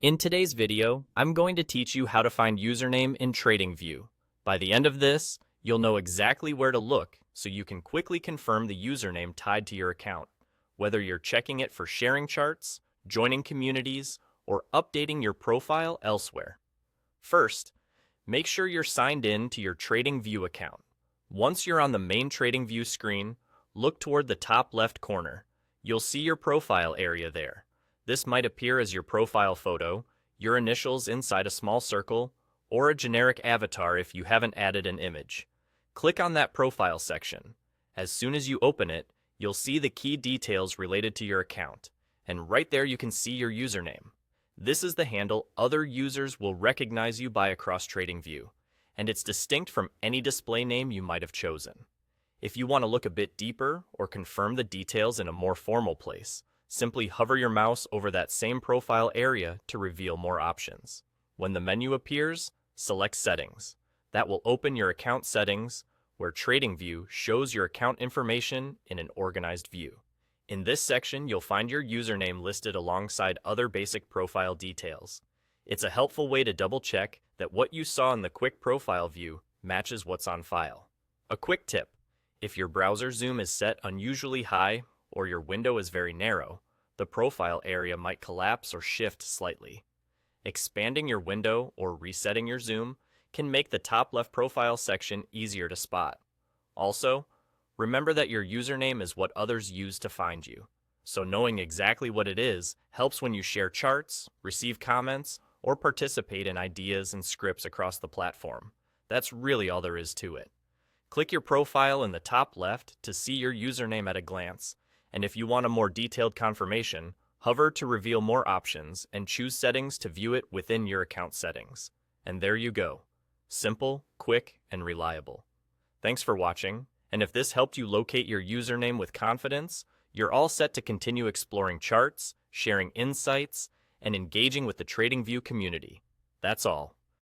In today's video, I'm going to teach you how to find username in TradingView. By the end of this, you'll know exactly where to look so you can quickly confirm the username tied to your account, whether you're checking it for sharing charts, joining communities, or updating your profile elsewhere. First, make sure you're signed in to your TradingView account. Once you're on the main TradingView screen, look toward the top left corner. You'll see your profile area there. This might appear as your profile photo, your initials inside a small circle, or a generic avatar if you haven't added an image. Click on that profile section. As soon as you open it, you'll see the key details related to your account, and right there you can see your username. This is the handle other users will recognize you by across TradingView, and it's distinct from any display name you might have chosen. If you want to look a bit deeper or confirm the details in a more formal place, simply hover your mouse over that same profile area to reveal more options. When the menu appears, select Settings. That will open your account settings, where TradingView shows your account information in an organized view. In this section, you'll find your username listed alongside other basic profile details. It's a helpful way to double-check that what you saw in the quick profile view matches what's on file. A quick tip: if your browser zoom is set unusually high or your window is very narrow, the profile area might collapse or shift slightly. Expanding your window or resetting your zoom can make the top left profile section easier to spot. Also, remember that your username is what others use to find you, so knowing exactly what it is helps when you share charts, receive comments, or participate in ideas and scripts across the platform. That's really all there is to it. Click your profile in the top left to see your username at a glance, and if you want a more detailed confirmation, hover to reveal more options and choose settings to view it within your account settings. And there you go. Simple, quick, and reliable. Thanks for watching, and if this helped you locate your username with confidence, you're all set to continue exploring charts, sharing insights, and engaging with the TradingView community. That's all.